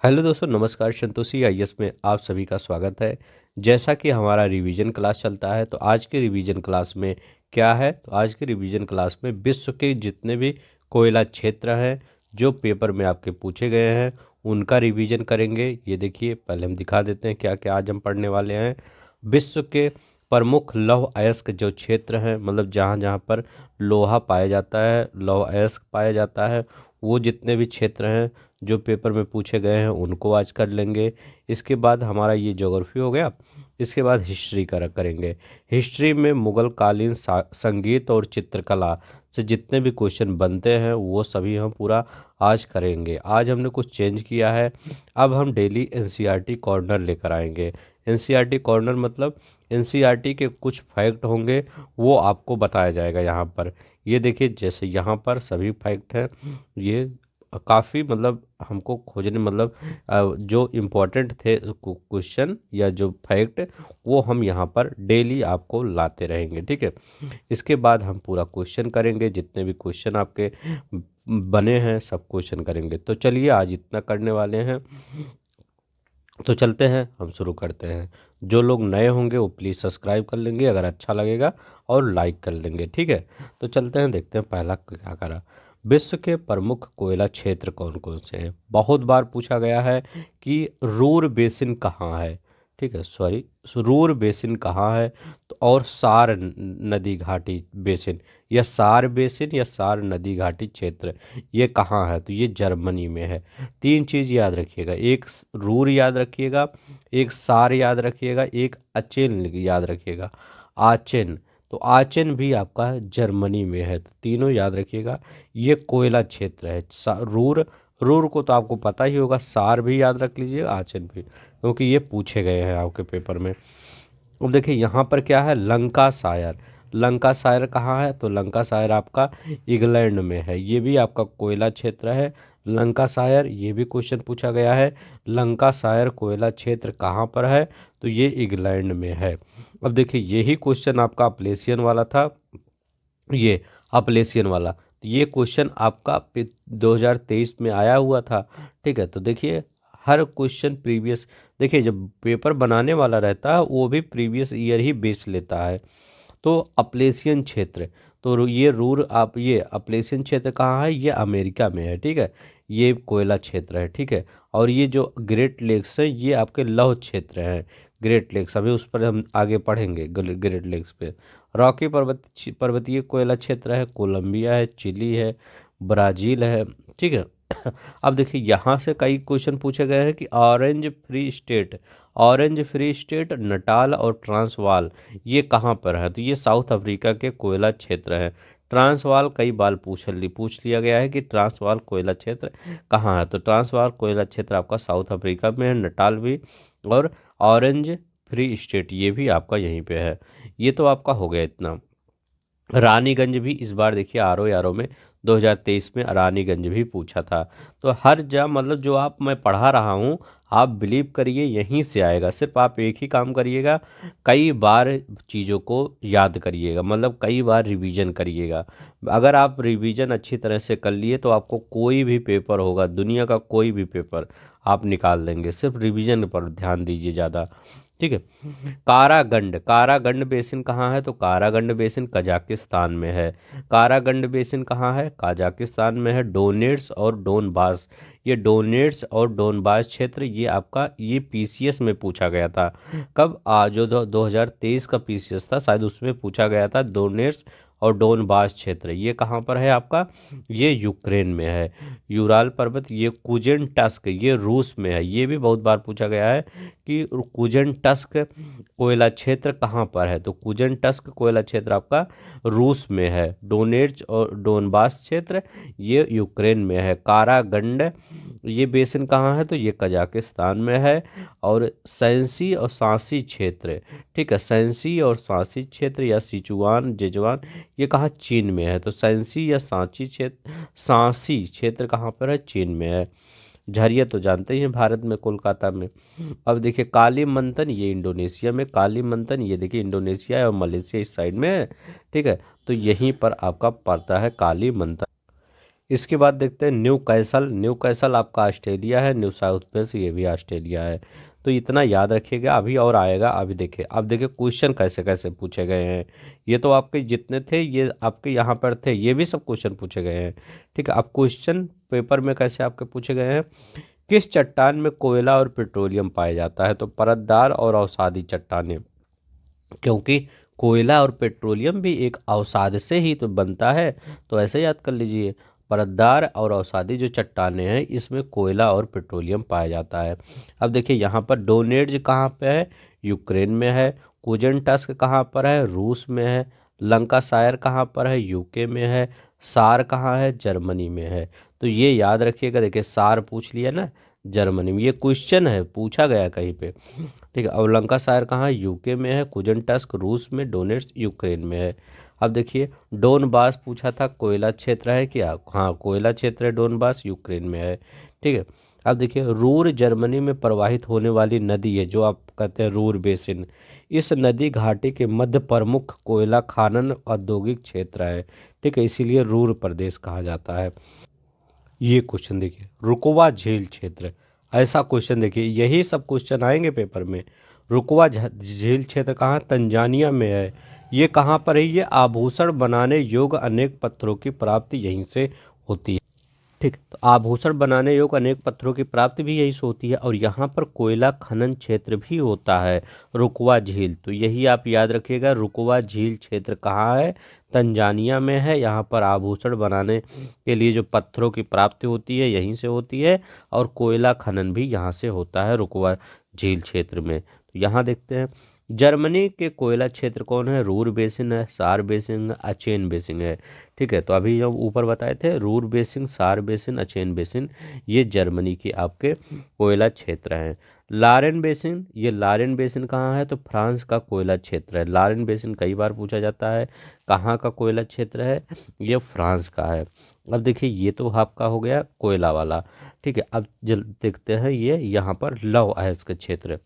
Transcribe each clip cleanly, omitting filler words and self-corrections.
Hello दोस्तों, नमस्कार। Santoshi IAS में आप सभी का स्वागत है। जैसा कि हमारा रिवीजन क्लास चलता है, तो आज के रिवीजन क्लास में क्या है, तो आज के रिवीजन क्लास में विश्व के जितने भी कोयला क्षेत्र हैं जो पेपर में आपके पूछे गए हैं उनका रिवीजन करेंगे। ये देखिए, पहले हम दिखा देते हैं क्या क्या आज हम पढ़ने वाले हैं। विश्व के प्रमुख लौह अयस्क जो क्षेत्र हैं, मतलब जहाँ जहाँ पर लोहा पाया जाता है, लौह अयस्क पाया जाता है, वो जितने भी क्षेत्र हैं जो पेपर में पूछे गए हैं उनको आज कर लेंगे। इसके बाद हमारा ये ज्योग्राफी हो गया। इसके बाद हिस्ट्री करेंगे। हिस्ट्री में मुगल कालीन संगीत और चित्रकला से जितने भी क्वेश्चन बनते हैं वो सभी हम पूरा आज करेंगे। आज हमने कुछ चेंज किया है। अब हम डेली एनसीईआरटी कॉर्नर लेकर आएंगे। एनसीईआरटी कॉर्नर मतलब एनसीईआरटी के कुछ फैक्ट होंगे, वो आपको बताया जाएगा यहाँ पर। ये देखिए, जैसे यहाँ पर सभी फैक्ट हैं। ये काफ़ी मतलब हमको खोजने मतलब जो इम्पोर्टेंट थे क्वेश्चन या जो फैक्ट, वो हम यहाँ पर डेली आपको लाते रहेंगे, ठीक है। इसके बाद हम पूरा क्वेश्चन करेंगे, जितने भी क्वेश्चन आपके बने हैं सब क्वेश्चन करेंगे। तो चलिए, आज इतना करने वाले हैं, तो चलते हैं, हम शुरू करते हैं। जो लोग नए होंगे वो प्लीज़ सब्सक्राइब कर लेंगे अगर अच्छा लगेगा, और लाइक कर लेंगे, ठीक है। तो चलते हैं, देखते हैं पहला क्या करा। विश्व के प्रमुख कोयला क्षेत्र कौन कौन से हैं। बहुत बार पूछा गया है कि रूर बेसिन कहाँ है, ठीक है, सॉरी, रूर बेसिन कहाँ है, तो और सार नदी घाटी बेसिन, या सार बेसिन या सार नदी घाटी क्षेत्र, ये कहाँ है, तो ये जर्मनी में है। तीन चीज़ याद रखिएगा, एक रूर याद रखिएगा, एक सार याद रखिएगा, एक अचेन याद रखिएगा। आचेन, तो आचेन भी आपका जर्मनी में है, तो तीनों याद रखिएगा। ये कोयला क्षेत्र है। रूर, रूर को तो आपको पता ही होगा। सार भी याद रख लीजिए, आचेन भी, क्योंकि ये पूछे गए हैं आपके पेपर में। अब देखिए यहाँ पर क्या है, लंका सायर। लंका सायर कहाँ है, तो लंका सायर आपका इंग्लैंड में है। ये भी आपका कोयला क्षेत्र है। लंका सायर, ये भी क्वेश्चन पूछा गया है। लंका सायर कोयला क्षेत्र कहाँ पर है, तो ये इंग्लैंड में है। अब देखिए, यही क्वेश्चन आपका अपलेशियन वाला था, ये अपलेशियन वाला, तो ये क्वेश्चन आपका 2023 में आया हुआ था, ठीक है। तो देखिए, हर क्वेश्चन प्रीवियस, देखिए जब पेपर बनाने वाला रहता है वो भी प्रीवियस ईयर ही बेस लेता है। तो अपलेशियन क्षेत्र, तो ये रूर आप, ये अपलेशियन क्षेत्र कहाँ है, ये अमेरिका में है, ठीक है। ये कोयला क्षेत्र है, ठीक है। और ये जो ग्रेट लेक्स है ये आपके लौह क्षेत्र हैं। ग्रेट लेक्स अभी उस पर हम आगे पढ़ेंगे, ग्रेट लेक्स पे। रॉकी पर्वतीय कोयला क्षेत्र है, कोलंबिया है, चिली है, ब्राज़ील है, ठीक है। अब देखिए, यहाँ से कई क्वेश्चन पूछे गए हैं कि orange free state, orange free state, Natal और ट्रांसवाल, ये कहाँ पर है, तो ये साउथ अफ्रीका के कोयला क्षेत्र है। ट्रांसवाल कई बार पूछ लिया गया है कि ट्रांसवाल कोयला क्षेत्र कहाँ है, तो ट्रांसवाल कोयला क्षेत्र आपका साउथ अफ्रीका में है। नटाल भी, और ऑरेंज फ्री स्टेट ये भी आपका यहीं पे है। ये तो आपका हो गया इतना। रानीगंज भी इस बार देखिए आर ओ आर ओ में 2023 में रानीगंज भी पूछा था। तो हर जा मतलब जो आप मैं पढ़ा रहा हूँ, आप बिलीव करिए यहीं से आएगा। सिर्फ आप एक ही काम करिएगा, कई बार चीज़ों को याद करिएगा, मतलब कई बार रिवीजन करिएगा। अगर आप रिवीजन अच्छी तरह से कर लिए तो आपको कोई भी पेपर होगा, दुनिया का कोई भी पेपर आप निकाल देंगे। सिर्फ रिवीजन पर ध्यान दीजिए ज़्यादा, ठीक है। कारागंड, कारागंड बेसिन कहाँ है, तो कारागंड बेसिन कजाकिस्तान में है। कारागंड बेसिन कहाँ है, कजाकिस्तान में है। डोनेट्स और डोनबास, ये डोनेट्स और डोनबास क्षेत्र ये आपका ये पीसीएस में पूछा गया था। कब, जो 2023 का पीसीएस था शायद, उसमें पूछा गया था डोनेट्स और डोनबास क्षेत्र ये कहाँ पर है आपका, ये यूक्रेन में है। यूराल पर्वत, ये कुजेन टस्क, ये रूस में है। ये भी बहुत बार पूछा गया है कि कुजेन टस्क कोयला क्षेत्र कहाँ पर है, तो कुजेन टस्क कोयला क्षेत्र आपका रूस में है। डोनेट्स और डोनबास क्षेत्र ये यूक्रेन में है। कारागंड ये बेसिन कहाँ है, तो ये कजाकिस्तान में है। और सैंसी और सांसी क्षेत्र, ठीक है, सैंसी और सांसी क्षेत्र या सिचुआन जेजुआन, ये कहाँ, चीन में है। तो सैंसी या सांची क्षेत्र, सांसी क्षेत्र कहाँ पर है, चीन में है। झरिया तो जानते ही हैं, भारत में, कोलकाता में। अब देखिए कालीमंतन, ये इंडोनेशिया में। कालीमंतन ये देखिए इंडोनेशिया और मलेशिया इस साइड में है, ठीक है। तो यहीं पर आपका पड़ता है कालीमंतन। इसके बाद देखते हैं न्यू कैसल। न्यू कैसल आपका ऑस्ट्रेलिया है, न्यू साउथ वेल्स ये भी ऑस्ट्रेलिया है। तो इतना याद रखिएगा, अभी और आएगा। अभी देखिए, अब देखिए क्वेश्चन कैसे कैसे पूछे गए हैं। ये तो आपके जितने थे ये आपके यहाँ पर थे, ये भी सब क्वेश्चन पूछे गए हैं। ठीक है, अब क्वेश्चन पेपर में कैसे आपके पूछे गए हैं। किस चट्टान में कोयला और पेट्रोलियम पाया जाता है। तो परतदार और अवसादी चट्टानें, क्योंकि कोयला और पेट्रोलियम भी एक अवसाद से ही तो बनता है। तो ऐसे याद कर लीजिए, परतदार और अवसादी जो चट्टानें हैं इसमें कोयला और पेट्रोलियम पाया जाता है। अब देखिए यहाँ पर डोनेट्ज कहाँ पे है, यूक्रेन में है। कुजनटस्क कहाँ पर है, रूस में है। लंकाशायर कहाँ पर है, यूके में है। सार कहाँ है, जर्मनी में है। तो ये याद रखिएगा। देखिए सार पूछ लिया ना, जर्मनी में, ये क्वेश्चन है पूछा गया कहीं पे। ठीक है, अब लंकाशायर कहाँ है, यूके में है। कुजनटस्क रूस में, डोनेट्स्क यूक्रेन में है। अब देखिए डोनबास पूछा था, कोयला क्षेत्र है क्या। हाँ कोयला क्षेत्र है, डोनबास यूक्रेन में है। ठीक है, अब देखिए रूर जर्मनी में प्रवाहित होने वाली नदी है, जो आप कहते हैं रूर बेसिन। इस नदी घाटी के मध्य प्रमुख कोयला खनन औद्योगिक क्षेत्र है। ठीक है, इसीलिए रूर प्रदेश कहा जाता है। ये क्वेश्चन देखिए, रुकवा झील क्षेत्र, ऐसा क्वेश्चन देखिए, यही सब क्वेश्चन आएंगे पेपर में। रुकवा झील क्षेत्र कहाँ, तंजानिया में है। ये कहाँ पर है, ये आभूषण बनाने योग्य अनेक पत्थरों की प्राप्ति यहीं से होती है। ठीक, तो आभूषण बनाने योग्य अनेक पत्थरों की प्राप्ति भी यहीं से होती है, और यहाँ पर कोयला खनन क्षेत्र भी होता है, रुकवा झील। तो यही आप याद रखिएगा, रुकवा झील क्षेत्र कहाँ है, तंजानिया में है। यहाँ पर आभूषण बनाने के लिए जो पत्थरों की प्राप्ति होती है यहीं से होती है, और कोयला खनन भी यहाँ से होता है रुकवा झील क्षेत्र में। तो यहाँ देखते हैं जर्मनी के कोयला क्षेत्र कौन है, रूर बेसिन है, सार बेसिन है, अचेन बेसिन है। ठीक है, तो अभी हम ऊपर बताए थे रूर बेसिन, सार बेसिन, अचेन बेसिन, ये जर्मनी के आपके कोयला क्षेत्र हैं। लारेन बेसिन, ये लारेन बेसिन कहाँ है, तो फ्रांस का कोयला क्षेत्र है। लारेन बेसिन कई बार पूछा जाता है, कहाँ का कोयला क्षेत्र है, ये फ्रांस का है। अब देखिए ये तो आपका हो गया कोयला वाला। ठीक है, अब जल देखते हैं ये यहाँ पर लौह अयस्क क्षेत्र।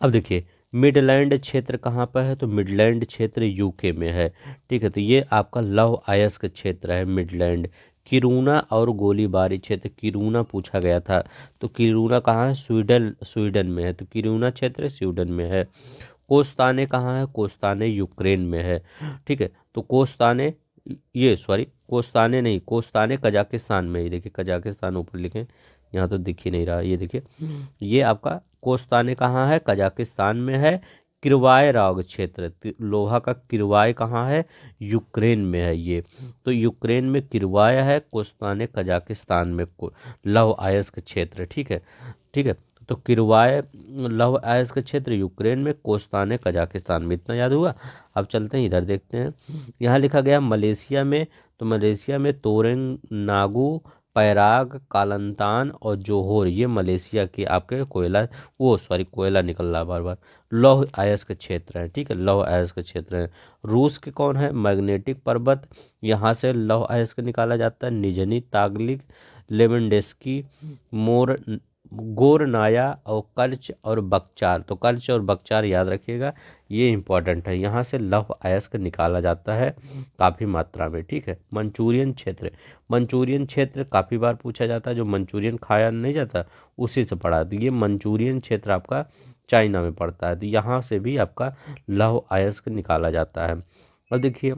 अब देखिए मिडलैंड क्षेत्र कहाँ पर है, तो मिडलैंड क्षेत्र यूके में है। ठीक है, तो ये आपका लौह अयस्क क्षेत्र है मिडलैंड। किरूना और गोलीबारी क्षेत्र, किरूना पूछा गया था, तो किरूना कहाँ है, स्वीडन, स्वीडन में है। तो किरूना क्षेत्र स्वीडन में है। कोस्ताने कहाँ है, कोस्ताने यूक्रेन में है। ठीक है, तो कोस्ताने, ये सॉरी कोस्ताने नहीं, कोस्ताने कजाकिस्तान में ही। देखिए कजाकिस्तान ऊपर लिखें, यहाँ तो दिख ही नहीं रहा, ये देखिए ये आपका कोस्ताने कहाँ है, कजाकिस्तान में है। किरवाय राग क्षेत्र, लोहा का किरवाय कहाँ है, यूक्रेन में है ये। तो यूक्रेन में किरवाय है, कोस्ताने कजाकिस्तान में लौह अयस्क क्षेत्र। ठीक है, ठीक है, तो किरवाय लौह अयस्क क्षेत्र यूक्रेन में, कोस्ताने कजाकिस्तान में। इतना याद हुआ। अब चलते हैं इधर देखते हैं, यहाँ लिखा गया मलेशिया में। तो मलेशिया में तोरेंग नागू, पैराग, कालंतान और जोहोर, ये मलेशिया के आपके कोयला, वो सॉरी कोयला निकल रहा बार बार, लौह अयस्क क्षेत्र है। ठीक है, लौह अयस्क क्षेत्र है। रूस के कौन है, मैग्नेटिक पर्वत, यहाँ से लौह अयस्क निकाला जाता है। निजनी, तागलिक, लेमनडेस्की, मोर, गोरनाया और कर्च और बकचार। तो कर्च और बकचार याद रखिएगा, ये इंपॉर्टेंट है, यहाँ से लौह अयस्क निकाला जाता है काफ़ी मात्रा में। ठीक है, मंचूरियन क्षेत्र, मंचूरियन क्षेत्र काफ़ी बार पूछा जाता है, जो मंचूरियन खाया नहीं जाता उसी से पढ़ा। तो ये मंचूरियन क्षेत्र आपका चाइना में पड़ता है, तो यहाँ से भी आपका लौह अयस्क निकाला जाता है। और देखिए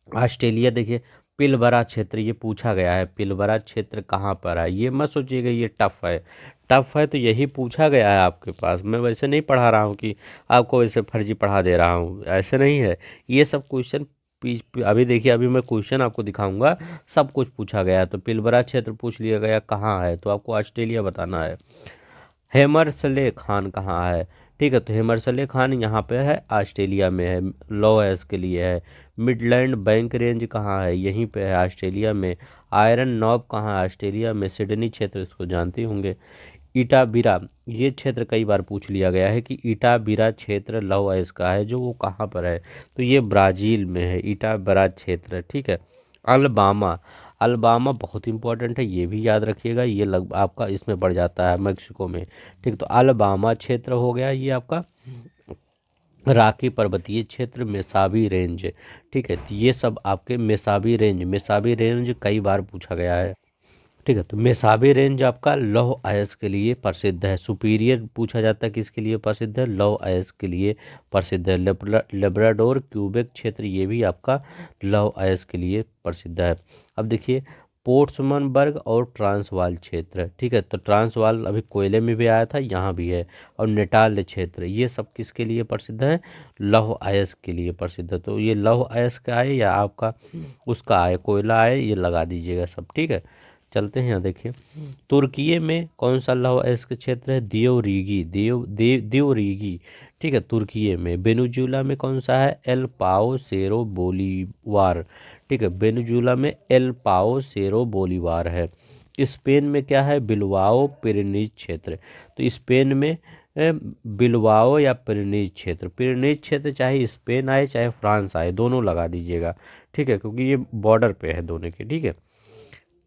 ऑस्ट्रेलिया, देखिए पिलबरा क्षेत्र, ये पूछा गया है, पिलबरा क्षेत्र कहाँ पर है। ये मत सोचिएगा ये टफ है, टफ है तो यही पूछा गया है आपके पास। मैं वैसे नहीं पढ़ा रहा हूँ कि आपको वैसे फर्जी पढ़ा दे रहा हूँ, ऐसे नहीं है। ये सब क्वेश्चन अभी देखिए, अभी मैं क्वेश्चन आपको दिखाऊंगा, सब कुछ पूछा गया है। तो पिलबरा क्षेत्र पूछ लिया गया कहाँ है, तो आपको ऑस्ट्रेलिया बताना है। हेमरसले खान कहाँ है, ठीक है, तो हेमरसले खान यहाँ पे है, ऑस्ट्रेलिया में है, लॉयस के लिए है। मिडलैंड बैंक रेंज कहाँ है, यहीं पे है, ऑस्ट्रेलिया में। आयरन नॉब कहाँ है, ऑस्ट्रेलिया में। सिडनी क्षेत्र इसको जानते होंगे। इटाबिरा, ये क्षेत्र कई बार पूछ लिया गया है कि इटाबिरा क्षेत्र लौह अयस्क का है, जो वो कहाँ पर है, तो ये ब्राज़ील में है, इटाबिरा क्षेत्र। ठीक है, अलबामा, अलबामा बहुत इंपॉर्टेंट है, ये भी याद रखिएगा, ये लग आपका इसमें पड़ जाता है मैक्सिको में। ठीक, तो अलबामा क्षेत्र हो गया ये आपका राकी पर्वतीय क्षेत्र, मेसाबी रेंज। ठीक है, तो ये सब आपके मेसाबी रेंज कई बार पूछा गया है। ठीक है, तो मेसाबी रेंज आपका लौह अयस्क के लिए प्रसिद्ध है। सुपीरियर पूछा जाता है किसके लिए प्रसिद्ध है, लौह अयस्क के लिए प्रसिद्ध है। लेब्राडोर क्यूबेक क्षेत्र ये भी आपका लौह अयस्क के लिए प्रसिद्ध है। अब देखिए पोर्ट्समनबर्ग और ट्रांसवाल क्षेत्र। ठीक है, तो ट्रांसवाल अभी कोयले में भी आया था, यहाँ भी है। और नेटाल क्षेत्र ये सब किसके लिए प्रसिद्ध है, लौह अयस्क के लिए प्रसिद्ध है। तो ये लौह अयस्क आए या आपका उसका आए, कोयला आए, ये लगा दीजिएगा सब। ठीक है, चलते हैं यहाँ देखिए तुर्की में कौन सा लौह अयस्क क्षेत्र है, दियोरीगी। ठीक है, तुर्की में। वेनेजुएला में कौन सा है, एल पाओ सेरो बोलीवार। ठीक है, वेनेजुएला में एल पाओ सेरो बोलीवार है। स्पेन में क्या है, बिलवाओ पिरेनीज क्षेत्र। तो स्पेन में बिलवाओ या पिरेनीज क्षेत्र, पिरेनीज क्षेत्र चाहे स्पेन आए चाहे फ्रांस आए, दोनों लगा दीजिएगा। ठीक है, क्योंकि ये बॉर्डर पे है दोनों के। ठीक है,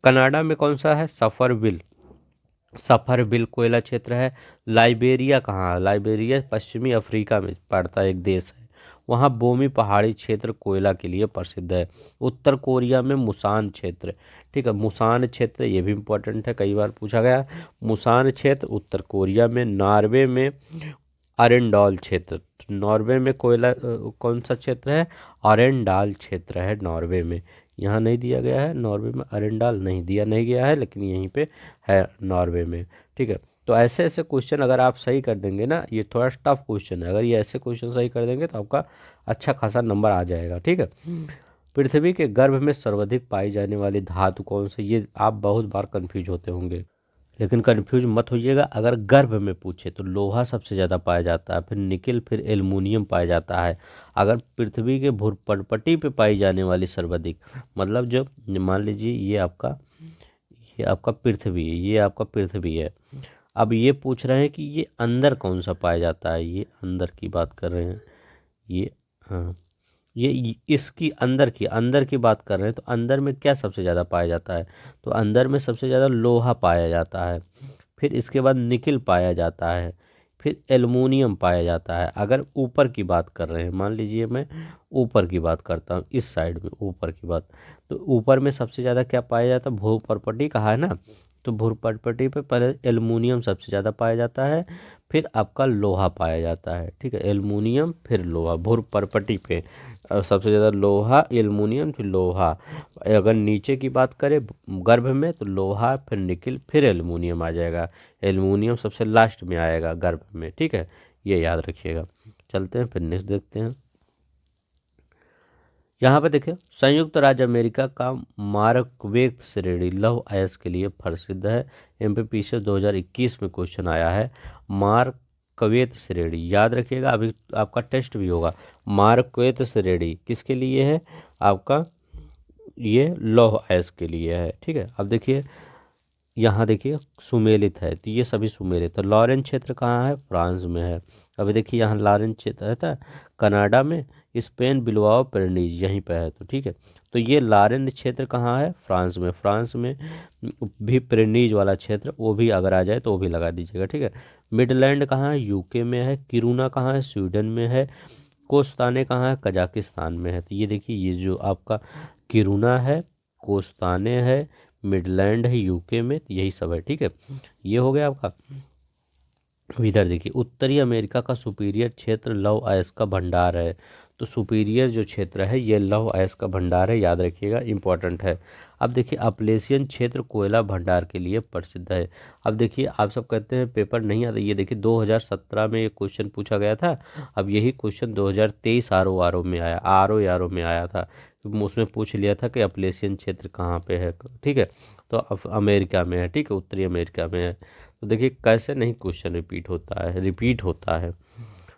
कनाडा में कौन सा है, सफरविल कोयला क्षेत्र है। लाइबेरिया कहाँ है, लाइबेरिया पश्चिमी अफ्रीका में पड़ता है, एक देश है। वहाँ बोमी पहाड़ी क्षेत्र कोयला के लिए प्रसिद्ध है। उत्तर कोरिया में मुसान क्षेत्र। ठीक है, मुसान क्षेत्र ये भी इम्पोर्टेंट है, कई बार पूछा गया। मुसान क्षेत्र उत्तर कोरिया में। नॉर्वे में अरेंडाल क्षेत्र, नॉर्वे में कोयला कौन सा क्षेत्र है, अरेंडाल क्षेत्र है नॉर्वे में। यहाँ नहीं दिया गया है, नॉर्वे में अरेंडाल नहीं दिया नहीं गया है, लेकिन यहीं पे है नॉर्वे में। ठीक है, तो ऐसे ऐसे क्वेश्चन अगर आप सही कर देंगे ना, ये थोड़ा टफ क्वेश्चन है, अगर ये ऐसे क्वेश्चन सही कर देंगे तो आपका अच्छा खासा नंबर आ जाएगा। ठीक है, पृथ्वी के गर्भ में सर्वाधिक पाई जाने वाली धातु कौन सी, ये आप बहुत बार कंफ्यूज होते होंगे, लेकिन कंफ्यूज मत होइएगा। अगर गर्भ में पूछे तो लोहा सबसे ज़्यादा पाया जाता है, फिर निकिल, फिर एल्युमिनियम पाया जाता है। अगर पृथ्वी के भूपटपटी पे पाई जाने वाली सर्वाधिक, मतलब जो मान लीजिए ये आपका पृथ्वी है, ये आपका पृथ्वी है। अब ये पूछ रहे हैं कि ये अंदर कौन सा पाया जाता है, ये अंदर की बात कर रहे हैं। ये हाँ, ये इसकी अंदर की बात कर रहे हैं, तो अंदर में क्या सबसे ज़्यादा पाया जाता है, तो अंदर में सबसे ज़्यादा लोहा पाया जाता है। फिर इसके बाद निकिल पाया जाता है, फिर एल्युमिनियम पाया जाता है। अगर ऊपर की बात कर रहे हैं, मान लीजिए मैं ऊपर की बात करता हूँ, इस साइड में ऊपर की बात, तो ऊपर में सबसे ज़्यादा क्या पाया जाता है, भूपर्पटी कहा है ना, तो भूपर्पटी पे पहले एल्युमिनियम सबसे ज़्यादा पाया जाता है, फिर आपका लोहा पाया जाता है। ठीक है, एल्युमिनियम फिर लोहा भूपर्पटी पे सबसे ज़्यादा लोहा, एल्युमिनियम फिर लोहा। अगर नीचे की बात करें गर्भ में, तो लोहा फिर निकिल फिर एल्युमिनियम आ जाएगा। एल्युमिनियम सबसे लास्ट में आएगा गर्भ में। ठीक है, ये याद रखिएगा। चलते हैं फिर नेक्स्ट देखते हैं। यहाँ पे देखिए संयुक्त राज्य अमेरिका का मार्कवेट श्रेणी लौह अयस्क के लिए प्रसिद्ध है। एमपीपीसी 2021 में क्वेश्चन आया है, मार्कवेट श्रेणी याद रखिएगा, अभी आपका टेस्ट भी होगा। मार्कवेट श्रेणी किसके लिए है, आपका ये लौह अयस्क के लिए है। ठीक है, अब देखिए यहाँ देखिए सुमेलित है, तो ये सभी सुमेलित है। लॉरेन क्षेत्र कहाँ है, फ्रांस में है। अभी देखिए यहाँ लॉरेन क्षेत्र है था कनाडा में, स्पेन बिलबाओ पिरेनीज यहीं पे है। तो ठीक है, तो ये लॉरेन क्षेत्र कहाँ है, फ्रांस में। फ्रांस में भी पिरेनीज वाला क्षेत्र, वो भी अगर आ जाए तो वो भी लगा दीजिएगा। ठीक है, मिडलैंड कहाँ है, यूके में है। किरूना कहाँ है, स्वीडन में है। कोस्ताने कहाँ है, कजाकिस्तान में है। तो ये देखिए ये जो आपका किरूना है, कोस्ताने है, मिडलैंड है यूके में, तो यही सब है। ठीक है, ये हो गया आपका। इधर देखिए उत्तरी अमेरिका का सुपीरियर क्षेत्र लौह अयस्क का भंडार है। तो सुपीरियर जो क्षेत्र है ये लौह अयस्क का भंडार है, याद रखिएगा, इंपॉर्टेंट है। अब देखिए अपलेशियन क्षेत्र कोयला भंडार के लिए प्रसिद्ध है। अब देखिए आप सब कहते हैं पेपर नहीं आता, ये देखिए 2017 में ये क्वेश्चन पूछा गया था। अब यही क्वेश्चन 2023 आर ओ में आया था, तो उसमें पूछ लिया था कि अपलेशियन क्षेत्र कहाँ पे है। ठीक है, तो अमेरिका में है। ठीक है, उत्तरी अमेरिका में है। तो देखिए कैसे नहीं क्वेश्चन रिपीट होता है।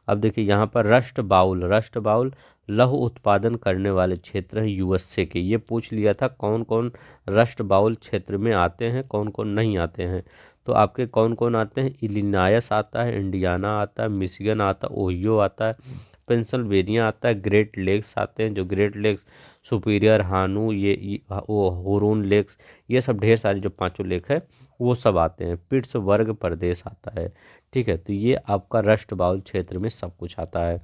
अब देखिए यहाँ पर रस्ट बाउल लौह उत्पादन करने वाले क्षेत्र हैं यूएसए के। ये पूछ लिया था कौन कौन रस्ट बाउल क्षेत्र में आते हैं, कौन कौन नहीं आते हैं। तो आपके कौन कौन आते हैं, इलिनायस आता है, इंडियाना आता है, मिशिगन आता है, ओहियो आता है, पेंसिल्वेनिया आता है, ग्रेट लेक्स आते हैं, जो ग्रेट लेक्स सुपीरियर, हानू, वो हुरून लेक्स, ये सब ढेर सारे जो पांचों लेक है वो सब आते हैं। पिट्सबर्ग प्रदेश आता है। ठीक है, तो ये आपका रस्ट बाउल क्षेत्र में सब कुछ आता है।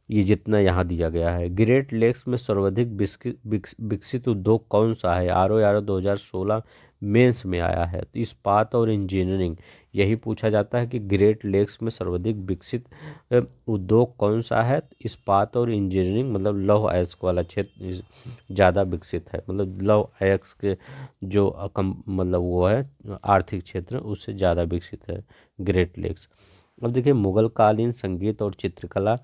ये जितना यहाँ दिया गया है। ग्रेट लेक्स में सर्वाधिक विकसित उद्योग कौन सा है? RO 2016 मेंस में आया है। तो इस्पात और इंजीनियरिंग, यही पूछा जाता है कि ग्रेट लेक्स में सर्वाधिक विकसित उद्योग कौन सा है? इस्पात और इंजीनियरिंग, मतलब लौह अयस्क वाला क्षेत्र ज़्यादा विकसित है, मतलब लौह अयस्क के जो मतलब वो है आर्थिक क्षेत्र उससे ज़्यादा विकसित है ग्रेट लेक्स। अब देखिए मुगल कालीन संगीत और चित्रकला।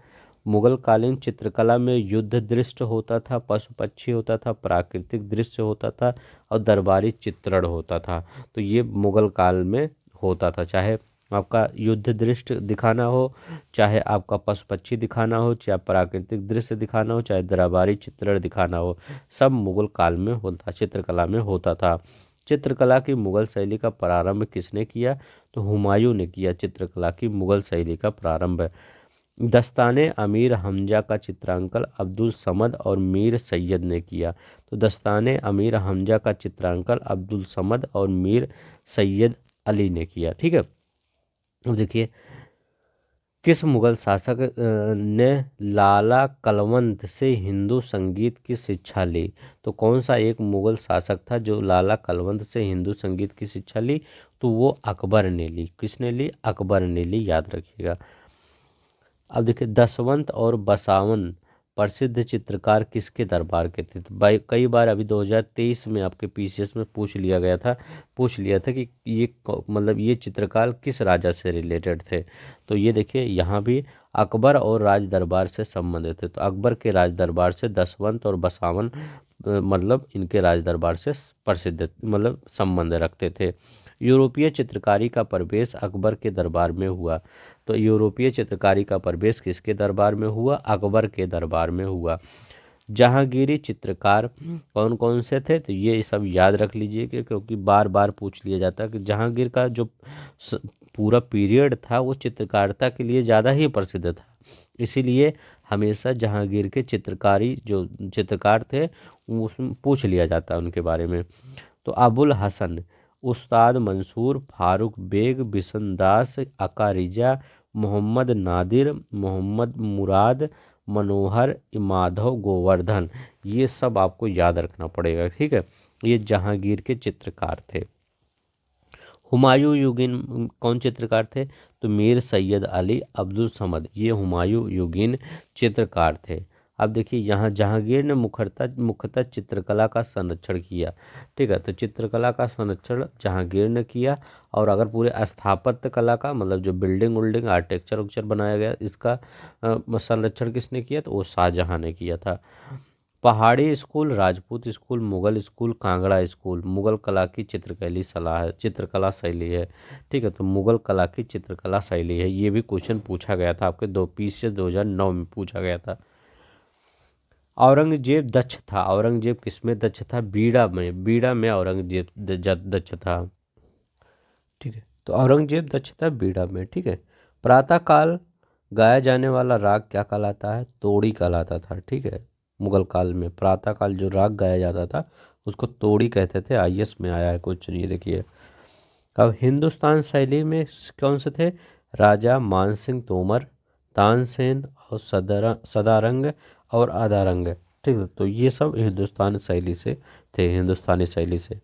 मुगल कालीन चित्रकला में युद्ध दृश्य होता था, पशु पक्षी होता था, प्राकृतिक दृश्य होता था और दरबारी चित्रण होता था। तो ये मुगल काल में होता था, चाहे आपका युद्ध दृश्य दिखाना हो, चाहे आपका पशु पक्षी दिखाना हो, चाहे प्राकृतिक दृश्य दिखाना हो, चाहे दरबारी चित्रण दिखाना हो, सब मुगल काल में होता, चित्रकला में होता था। चित्रकला की मुगल शैली का प्रारंभ किसने किया? तो हुमायूं ने किया चित्रकला की मुगल शैली का प्रारंभ। दस्ताने अमीर हमजा का चित्रांकन अब्दुल समद और मीर सैयद ने किया। तो दस्ताने अमीर हमजा का चित्रांकन अब्दुल समद और मीर सैयद अली ने किया। ठीक है, अब देखिए किस मुगल शासक ने लाला कलवंत से हिंदू संगीत की शिक्षा ली? तो कौन सा एक मुगल शासक था जो लाला कलवंत से हिंदू संगीत की शिक्षा ली? तो वो अकबर ने ली। किसने ली? अकबर ने ली, याद रखिएगा। अब देखिए दसवंत और बसावन प्रसिद्ध चित्रकार किसके दरबार के थे? तो भाई कई बार अभी 2023 में आपके PCS में पूछ लिया था कि ये मतलब ये चित्रकार किस राजा से रिलेटेड थे। तो ये देखिए यहाँ भी अकबर और राज दरबार से संबंधित थे। तो अकबर के राज दरबार से दसवंत और बसावन मतलब इनके राज दरबार से प्रसिद्ध मतलब संबंध रखते थे। यूरोपीय चित्रकारी का प्रवेश अकबर के दरबार में हुआ। तो यूरोपीय चित्रकारी का प्रवेश किसके दरबार में हुआ? अकबर के दरबार में हुआ। जहांगीरी चित्रकार कौन कौन से थे? तो ये सब याद रख लीजिए क्योंकि बार बार पूछ लिया जाता है कि जहांगीर का जो पूरा पीरियड था वो चित्रकारिता के लिए ज़्यादा ही प्रसिद्ध था, इसीलिए हमेशा जहांगीर के चित्रकारी जो चित्रकार थे उसमें पूछ लिया जाता है उनके बारे में। तो अबुल हसन, उस्ताद मंसूर, फारूक बेग, बिशनदास, अकारिजा, मोहम्मद नादिर, मोहम्मद मुराद, मनोहर, माधव गोवर्धन, ये सब आपको याद रखना पड़ेगा। ठीक है, ये जहांगीर के चित्रकार थे। हुमायूं युगीन कौन चित्रकार थे? तो मीर सैयद अली अब्दुल समद, ये हुमायूं युगीन चित्रकार थे। अब देखिए यहाँ जहांगीर ने मुख्यतः चित्रकला का संरक्षण किया। ठीक है, तो चित्रकला का संरक्षण जहांगीर ने किया, और अगर पूरे स्थापत्य कला का मतलब जो बिल्डिंग उल्डिंग आर्किटेक्चर उक्चर बनाया गया इसका संरक्षण किसने किया? तो वो शाहजहां ने किया था। पहाड़ी school, Rajput school, Mughal school, Kangra school, Mughal कला की चित्रकला शैली है। ठीक है, तो मुगल कला की चित्रकला शैली है। ये भी क्वेश्चन पूछा गया था आपके 2009 में पूछा गया था। औरंगजेब दक्ष था। औरंगजेब किसमें दक्ष था? बीड़ा में औरंगजेब दक्ष था। ठीक है, तो औरंगजेब दक्ष था बीड़ा में। ठीक है, प्रातःकाल गाया जाने वाला राग क्या कहलाता है? तोड़ी कहलाता था। ठीक है, मुगल काल में प्रातःकाल जो राग गाया जाता था उसको तोड़ी कहते थे। IAS में आया है क्वेश्चन, ये देखिए। अब हिंदुस्तान शैली में कौन से थे? राजा मानसिंह तोमर, तानसेन और सदारंग और आदारंग। ठीक है, तो ये सब हिंदुस्तान शैली से थे, हिंदुस्तानी शैली से।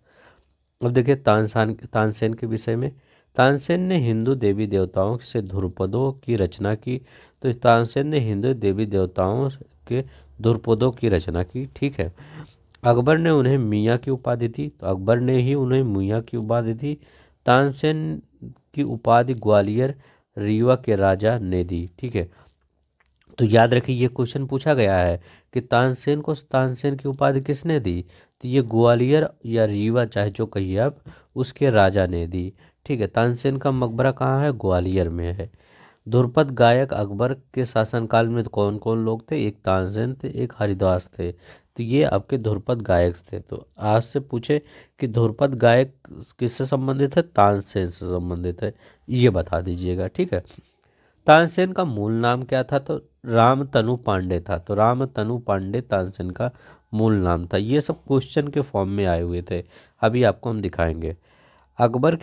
अब देखिए तानसेन के विषय में। तानसेन ने हिंदू देवी देवताओं से ध्रुपदों की रचना की। तो तानसेन ने हिंदू देवी देवताओं के ध्रुपदों की रचना की। ठीक है, अकबर ने उन्हें मियाँ की उपाधि दी। तो अकबर ने ही उन्हें मियाँ की उपाधि दी। तानसेन की उपाधि ग्वालियर रीवा के राजा ने दी। ठीक है, तो याद रखिए ये क्वेश्चन पूछा गया है कि तानसेन को तानसेन की उपाधि किसने दी? तो ये ग्वालियर या रीवा चाहे जो कहिए आप, उसके राजा ने दी। ठीक है, तानसेन का मकबरा कहाँ है? ग्वालियर में है। ध्रुपद गायक अकबर के शासनकाल में कौन कौन लोग थे? एक तानसेन थे, एक हरिदास थे। तो ये आपके ध्रुपद गायक थे। तो आज से पूछे कि ध्रुपद गायक किससे संबंधित है? तानसेन से संबंधित है, ये बता दीजिएगा। ठीक है, तानसेन का मूल नाम क्या था? तो रामतनु पांडे था। तो रामतनु पांडे तानसेन का मूल नाम था। ये सब क्वेश्चन के फॉर्म में आए हुए थे, अभी आपको हम दिखाएंगे। अकबर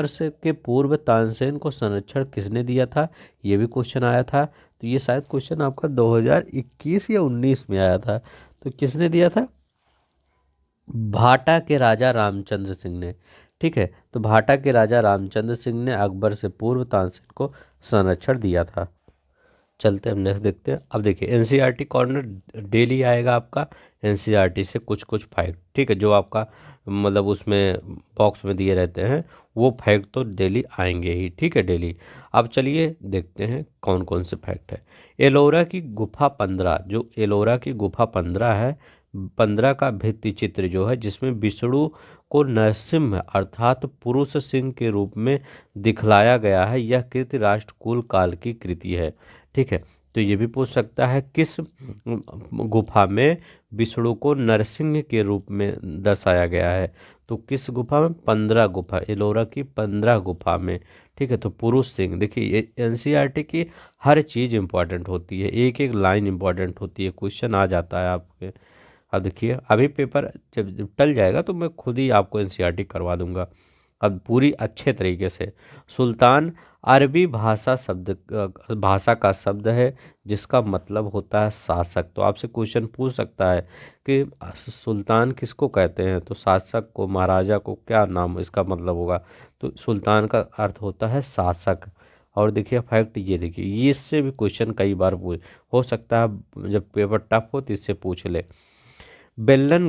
से के पूर्व तानसेन को संरक्षण किसने दिया था? ये भी क्वेश्चन आया था। तो ये शायद क्वेश्चन आपका 2021 या 19 में आया था। तो किसने दिया था? भाटा के राजा रामचंद्र सिंह ने। ठीक है, तो भाटा के राजा रामचंद्र सिंह ने अकबर से पूर्व तानसेन को संरक्षण दिया था। चलते हम नेक्स्ट देखते हैं। अब देखिए एनसीईआरटी कॉर्नर डेली आएगा आपका, एनसीईआरटी से कुछ कुछ फैक्ट, ठीक है, जो आपका मतलब उसमें बॉक्स में दिए रहते हैं वो फैक्ट तो डेली आएंगे ही, ठीक है, डेली। अब चलिए देखते हैं कौन कौन से फैक्ट है। एलोरा की गुफा 15, जो एलोरा की गुफा 15 है, 15 का भित्ति चित्र जो है जिसमें विष्णु को नरसिंह अर्थात पुरुष सिंह के रूप में दिखलाया गया है, यह कृति राष्ट्रकूट काल की कृति है। ठीक है, तो ये भी पूछ सकता है किस गुफा में विष्णु को नरसिंह के रूप में दर्शाया गया है। तो किस गुफा में? 15 गुफा, एलोरा की 15 गुफा में। ठीक है, तो पुरुष सिंह, देखिए एनसीईआरटी की हर चीज़ इंपॉर्टेंट होती है, एक एक लाइन इंपॉर्टेंट होती है, क्वेश्चन आ जाता है आपके। अब देखिए अभी पेपर जब टल जाएगा तो मैं खुद ही आपको एनसीईआरटी करवा दूंगा अब पूरी अच्छे तरीके से। सुल्तान अरबी भाषा का शब्द है जिसका मतलब होता है शासक। तो आपसे क्वेश्चन पूछ सकता है कि सुल्तान किसको कहते हैं, तो शासक को, महाराजा को क्या नाम इसका मतलब होगा? तो सुल्तान का अर्थ होता है शासक। और देखिए फैक्ट ये देखिए, ये इससे भी क्वेश्चन कई बार हो सकता है, जब पेपर टफ हो तो इससे पूछ ले। बेल्लन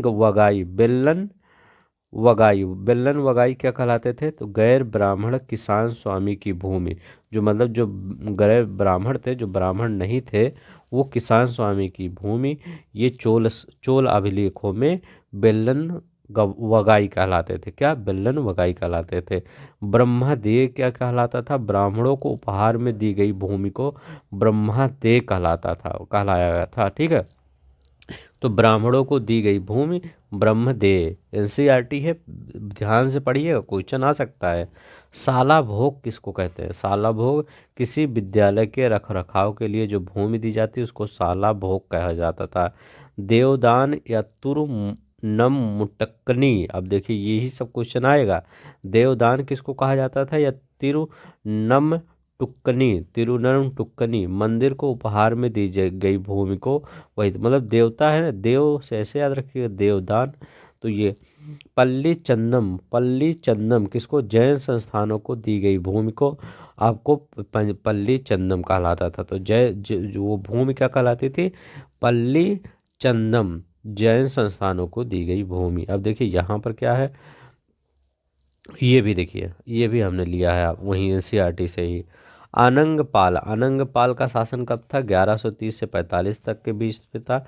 वगाई क्या कहलाते थे? तो गैर ब्राह्मण किसान स्वामी की भूमि। जो मतलब जो गैर ब्राह्मण थे, जो ब्राह्मण नहीं थे, वो किसान स्वामी की भूमि, ये चोल अभिलेखों में बेल्लन वगाई कहलाते थे। क्या? बेल्लन वगाई कहलाते थे। ब्रह्मदेय क्या कहलाता था? ब्राह्मणों को उपहार में दी गई भूमि को ब्रह्मदेय कहलाया गया था। ठीक है, तो ब्राह्मणों को दी गई भूमि ब्रह्मदेय। एनसीईआरटी है, ध्यान से पढ़िएगा, क्वेश्चन आ सकता है। साला भोग किसको कहते हैं? साला भोग किसी विद्यालय के रखरखाव के लिए जो भूमि दी जाती है उसको साला भोग कहा जाता था। देवदान या तुरनम मुटक्कनी, अब देखिए यही सब क्वेश्चन आएगा। देवदान किसको कहा जाता था? या तिरुनम टुक्कनी मंदिर को उपहार में दी गई भूमि को, वही मतलब देवता है ना, देव से ऐसे याद रखिएगा, देवदान। तो ये पल्ली चंदम किसको? जैन संस्थानों को दी गई भूमि को आपको पल्ली चंदम कहलाता था। तो जो वो भूमि क्या कहलाती थी? पल्ली चंदम, जैन संस्थानों को दी गई भूमि। अब देखिए यहाँ पर क्या है, ये भी देखिए, ये भी हमने लिया है वहीं एनसीईआरटी से ही। आनंगपाल का शासन कब था? 1130 से 45 तक के बीच में था।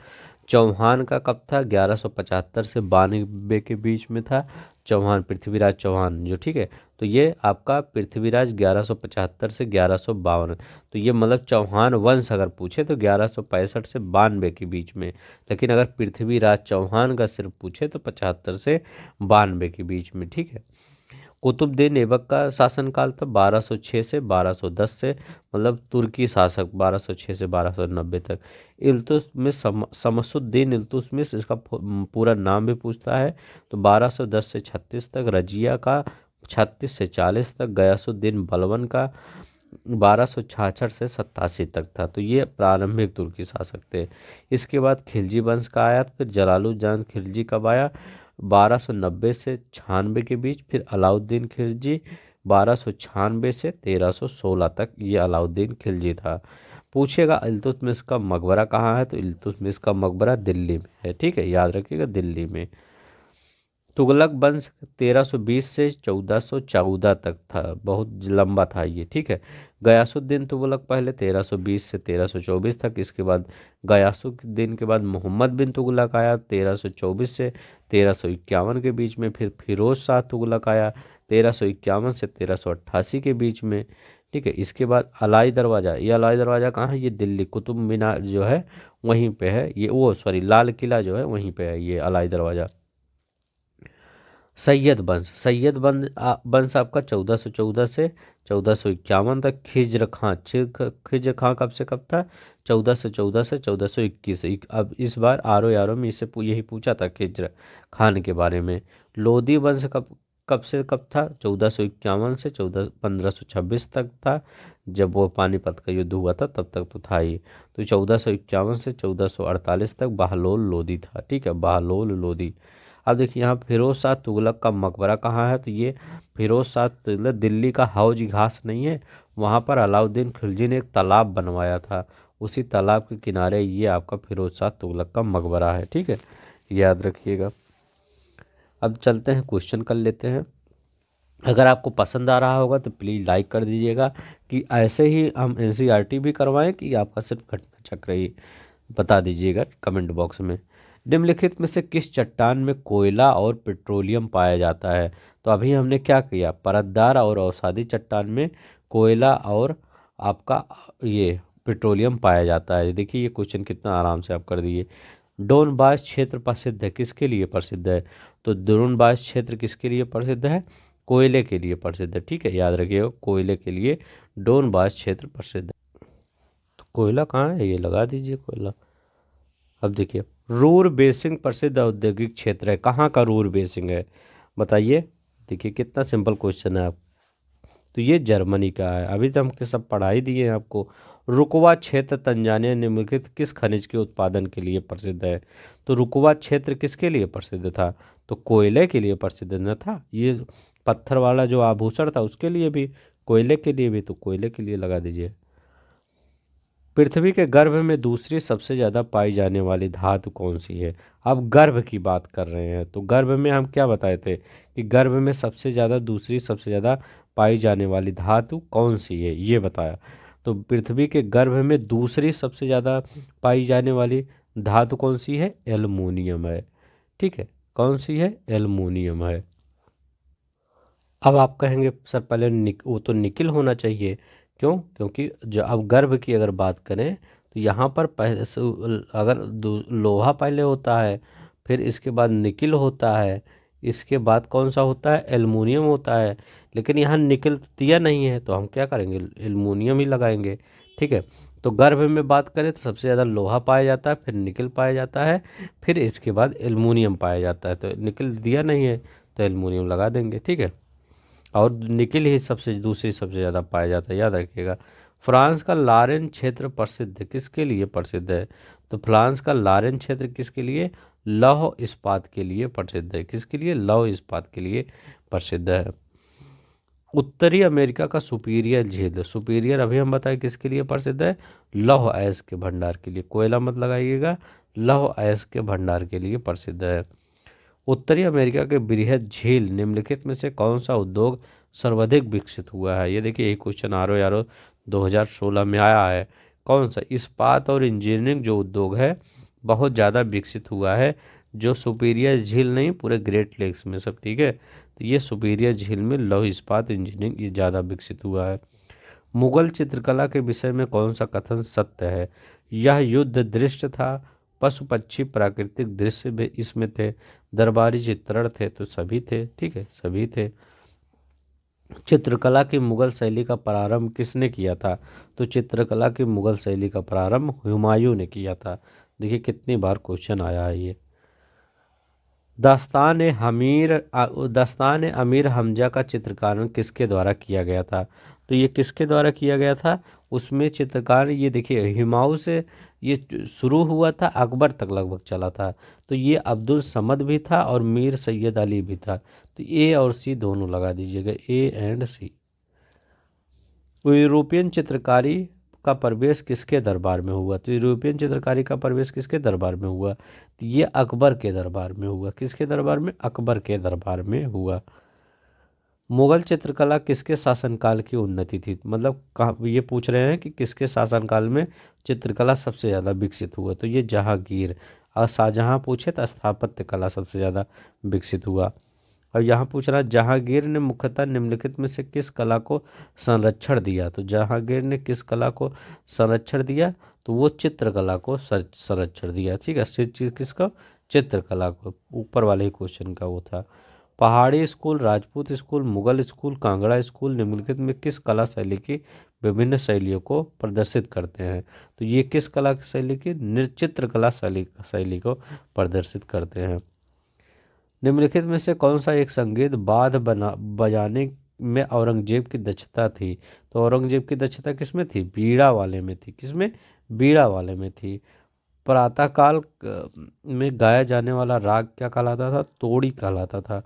चौहान का कब था? 1175 से 92 के बीच में था। चौहान, पृथ्वीराज चौहान जो, ठीक है, तो ये आपका पृथ्वीराज 1175 से 1152। तो ये मतलब चौहान वंश अगर पूछे तो 1165 से 92 के बीच में, लेकिन अगर पृथ्वीराज चौहान का सिर्फ पूछे तो 75 से 92 के बीच में। ठीक है, कुतुबुद्दीन ऐबक का शासनकाल था 1206 से 1210 से, मतलब तुर्की शासक 1206 से 1290 तक। इल्तुतमिश, शमसुद्दीन इल्तुतमिश, इसका पूरा नाम भी पूछता है, तो 1210 से 36 तक। रजिया का 36 से 40 तक। गयासुद्दीन बलबन का 1266 से 87 तक था। तो ये प्रारंभिक तुर्की शासक थे। इसके बाद खिलजी वंश का आया, फिर जलालुद्दीन खिलजी कब आया? 1290 से 96 के बीच। फिर अलाउद्दीन खिलजी 1296 से 1316 तक, ये अलाउद्दीन खिलजी था। पूछेगा इल्तुतमिश का मकबरा कहाँ है? तो इल्तुतमिश का मकबरा दिल्ली में है। ठीक है, याद रखिएगा, दिल्ली में। तुगलक वंश 1320 से 1414 तक था, बहुत लंबा था ये। ठीक है, गयासुद्दीन तुगलक पहले 1320 से 1324 तक। इसके बाद गयासुद्दीन के बाद मोहम्मद बिन तुगलक आया 1324 से 1351 के बीच में। फिर फिरोज शाह तुगलक आया 1351 से 1388 के बीच में। ठीक है, इसके बाद अलाई दरवाज़ा, ये अलाई दरवाज़ा कहाँ है? ये दिल्ली, कुतुब मीनार जो है वहीं पे है ये, वो सॉरी लाल किला जो है वहीं पे है ये अलाई दरवाज़ा। वंश आपका 1414 से 1451 तक। खिज्र खां कब से कब था? 1414 से 1421। अब इस बार आरो यारो में इससे यही पूछा था खिज्र खान के बारे में। लोधी वंश कब से कब था, 1451 से 1526 तक था। जब वो पानीपत का युद्ध हुआ था तब तक तो था ही। तो 1451 से 1448 तक बहलोल लोदी था। ठीक है, बहलोल लोदी। अब देखिए यहाँ फिरोज शाह तुगलक का मकबरा कहाँ है, तो ये फिरोज शाह तुगलक दिल्ली का हौज घास नहीं है, वहाँ पर अलाउद्दीन खिलजी ने एक तालाब बनवाया था, उसी तालाब के किनारे ये आपका फिरोज शाह तुगलक का मकबरा है। ठीक है, याद रखिएगा। अब चलते हैं क्वेश्चन कर लेते हैं। अगर आपको पसंद आ रहा होगा तो प्लीज़ लाइक कर दीजिएगा, कि ऐसे ही हम एनसीईआरटी भी करवाएं कि आपका सिर्फ घटना चक्र ही, बता दीजिएगा कमेंट बॉक्स में। निम्नलिखित में से किस चट्टान में कोयला और पेट्रोलियम पाया जाता है, तो अभी हमने क्या किया, परतदार और अवसादी चट्टान में कोयला और आपका ये पेट्रोलियम पाया जाता है। देखिए ये क्वेश्चन कितना आराम से आप कर दिए। डोनबास क्षेत्र प्रसिद्ध है, किसके लिए प्रसिद्ध है, तो डोनबास क्षेत्र किसके लिए प्रसिद्ध है, कोयले के लिए प्रसिद्ध है। ठीक है, याद रखिएगा, कोयले के लिए डोनबास क्षेत्र प्रसिद्ध है। तो कोयला कहाँ है, ये लगा दीजिए कोयला। अब देखिए रूर बेसिंग प्रसिद्ध औद्योगिक क्षेत्र है, कहाँ का रूर बेसिंग है, बताइए। देखिए कितना सिंपल क्वेश्चन है। आप तो ये जर्मनी का है, अभी तो हम के सब पढ़ाई दिए हैं आपको। रुकवा क्षेत्र तंजानिया निम्नलिखित किस खनिज के उत्पादन के लिए प्रसिद्ध है, तो रुकवा क्षेत्र किसके लिए प्रसिद्ध था, तो कोयले के लिए प्रसिद्ध न था, ये पत्थर वाला जो आभूषण था उसके लिए भी, कोयले के लिए भी, तो कोयले के लिए लगा दीजिए। पृथ्वी के गर्भ में दूसरी सबसे ज़्यादा पाई जाने वाली धातु कौन सी है, अब गर्भ की बात कर रहे हैं तो गर्भ में हम क्या बताए थे कि गर्भ में सबसे ज़्यादा दूसरी सबसे ज़्यादा पाई जाने वाली धातु कौन सी है, ये बताया। तो पृथ्वी के गर्भ में दूसरी सबसे ज़्यादा पाई जाने वाली धातु कौन सी है, एल्युमिनियम है। ठीक है, कौन सी है, एल्युमिनियम है। अब आप कहेंगे सर पहले वो तो निकिल होना चाहिए, क्यों, क्योंकि जो अब गर्भ की अगर बात करें तो यहाँ पर पहले अगर लोहा पहले होता है, फिर इसके बाद निकिल होता है, इसके बाद कौन सा होता है, एल्युमिनियम होता है। लेकिन यहाँ निकिल दिया नहीं है तो हम क्या करेंगे, एल्युमिनियम ही लगाएंगे। ठीक है, तो गर्भ में बात करें तो सबसे ज़्यादा लोहा पाया जाता है, फिर निकिल पाया जाता है, फिर इसके बाद एल्युमिनियम पाया जाता है। तो निकिल दिया नहीं है तो एल्युमिनियम लगा देंगे। ठीक है, और निकिल ही सबसे दूसरी सबसे ज़्यादा पाया जाता है, याद रखिएगा। फ्रांस का लारेन क्षेत्र प्रसिद्ध है, किसके लिए प्रसिद्ध है, तो फ्रांस का लारेन क्षेत्र किसके लिए, लौह इस्पात के लिए प्रसिद्ध है, किसके लिए, लौह इस्पात के लिए प्रसिद्ध है। उत्तरी अमेरिका का सुपीरियर झील, सुपीरियर अभी हम बताएं किसके लिए प्रसिद्ध है, लौह अयस्क के भंडार के लिए, कोयला मत लगाइएगा, लौह अयस्क के भंडार के लिए प्रसिद्ध है। उत्तरी अमेरिका के बृहद झील निम्नलिखित में से कौन सा उद्योग सर्वाधिक विकसित हुआ है, ये देखिए यही क्वेश्चन आर ओ 2016 में आया है। कौन सा, इस्पात और इंजीनियरिंग जो उद्योग है बहुत ज़्यादा विकसित हुआ है, जो सुपीरियर झील नहीं पूरे ग्रेट लेक्स में सब। ठीक है, तो ये सुपीरियर झील में लौह इस्पात इंजीनियरिंग ये ज़्यादा विकसित हुआ है। मुगल चित्रकला के विषय में कौन सा कथन सत्य है, यह युद्ध दृश्य था, पशु पक्षी प्राकृतिक दृश्य भी इसमें थे, दरबारी चित्रण थे, तो सभी थे। ठीक है, सभी थे। चित्रकला की मुगल शैली का प्रारंभ किसने किया था, तो चित्रकला की मुगल शैली का प्रारंभ हुमायूं ने किया था। देखिए कितनी बार क्वेश्चन आया है ये। दास्तान अमीर हमजा का चित्रकारण किसके द्वारा किया गया था, तो ये किसके द्वारा किया गया था, उसमें चित्रकार ये देखिए हुमायूं से ये शुरू हुआ था, अकबर तक लगभग चला था। तो ये अब्दुल समद भी था और मीर सैयद अली भी था। तो ए और सी दोनों लगा दीजिएगा, ए एंड सी। यूरोपियन चित्रकारी का प्रवेश किसके दरबार में हुआ, तो यूरोपियन चित्रकारी का प्रवेश किसके दरबार में हुआ, तो ये अकबर के दरबार में हुआ, किसके दरबार में, अकबर के दरबार में हुआ। मुगल चित्रकला किसके शासनकाल की उन्नति थी, मतलब कहाँ ये पूछ रहे हैं कि किसके शासनकाल में चित्रकला सबसे ज़्यादा विकसित हुआ, तो ये जहांगीर। और शाहजहां पूछे तो स्थापत्य कला सबसे ज़्यादा विकसित हुआ। और यहाँ पूछ रहा है जहांगीर ने मुख्यतः निम्नलिखित में से किस कला को संरक्षण दिया, तो जहांगीर ने किस कला को संरक्षण दिया, तो वो चित्रकला को संरक्षण दिया। ठीक है, किसको, चित्रकला को, ऊपर वाले ही क्वेश्चन का वो था। पहाड़ी school, Rajput school, Mughal school, Kangra school निम्नलिखित में किस कला शैली की विभिन्न शैलियों को प्रदर्शित करते हैं, तो ये किस कला की शैली की, चित्रकला शैली को प्रदर्शित करते हैं। निम्नलिखित में से कौन सा एक संगीत वाद्य बजाने में औरंगजेब की दक्षता थी? तो औरंगजेब की दक्षता किसमें थी? बीड़ा वाले में थी। किसमें? बीड़ा वाले में थी। प्रातःकाल में गाया जाने वाला राग क्या कहलाता था? तोड़ी कहलाता था।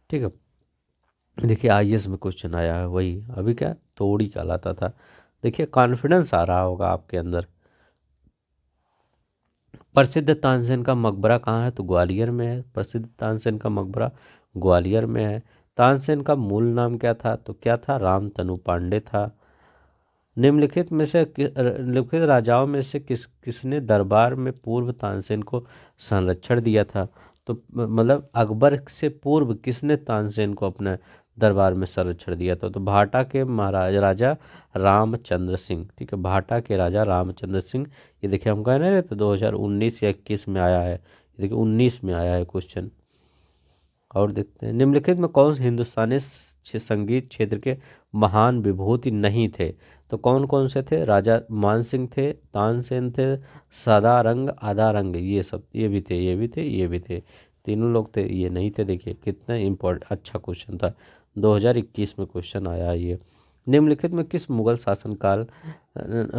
ठीक है। देखिए आईएएस में क्वेश्चन आया है वही, अभी क्या तोड़ी कहलाता था। देखिए कॉन्फिडेंस आ रहा होगा आपके अंदर। प्रसिद्ध तानसेन का मकबरा कहाँ है? तो ग्वालियर में है। प्रसिद्ध तानसेन का मकबरा ग्वालियर में है। तानसेन का मूल नाम क्या था? तो क्या था? रामतनु पांडे था। निम्नलिखित में से निम्नलिखित राजाओं में से किसने दरबार में पूर्व तानसेन को संरक्षण दिया था? तो मतलब अकबर से पूर्व किसने तानसेन को अपने दरबार में संरक्षण दिया था? तो भाटा के महाराज राजा रामचंद्र सिंह। ठीक है, भाटा के राजा रामचंद्र सिंह। ये देखिए हम कह रहे हैं तो 2019 या 21 में आया है। ये देखिए 19 में आया है क्वेश्चन। और देखते हैं निम्नलिखित में कौन हिंदुस्तानी संगीत क्षेत्र के महान विभूति नहीं थे? तो कौन कौन से थे? राजा मान सिंह थे, तानसेन थे, सदारंग, आदारंग, ये सब, ये भी थे, ये भी थे, ये भी थे। तीनों लोग थे, ये नहीं थे। देखिए कितना इम्पोर्टेंट अच्छा क्वेश्चन था, 2021 में क्वेश्चन आया है ये। निम्नलिखित में किस मुगल शासनकाल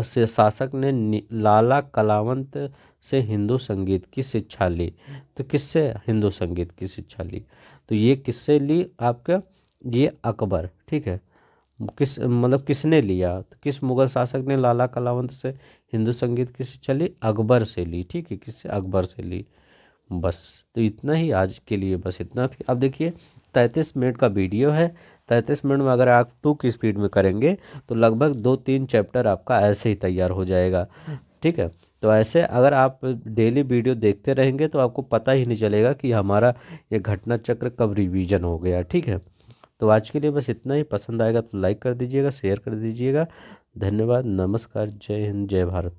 से शासक ने लाला कलावंत से हिंदू संगीत की शिक्षा ली? तो किससे हिंदू संगीत की शिक्षा ली? तो ये किससे ली आपका? ये अकबर। ठीक है, किस मतलब किसने लिया? तो किस मुगल शासक ने लाला कलावंत से हिंदू संगीत की शिक्षा ली? अकबर से ली। ठीक है, किससे? अकबर से ली। बस, तो इतना ही आज के लिए, बस इतना थी। अब देखिए 33 मिनट का वीडियो है। 33 मिनट में अगर आप 2 की स्पीड में करेंगे तो लगभग 2-3 चैप्टर आपका ऐसे ही तैयार हो जाएगा। ठीक है, तो ऐसे अगर आप डेली वीडियो देखते रहेंगे तो आपको पता ही नहीं चलेगा कि हमारा ये घटना चक्र कब रिवीजन हो गया। ठीक है, तो आज के लिए बस इतना ही। पसंद आएगा तो लाइक कर दीजिएगा, शेयर कर दीजिएगा। धन्यवाद, नमस्कार, जय हिंद, जय भारत।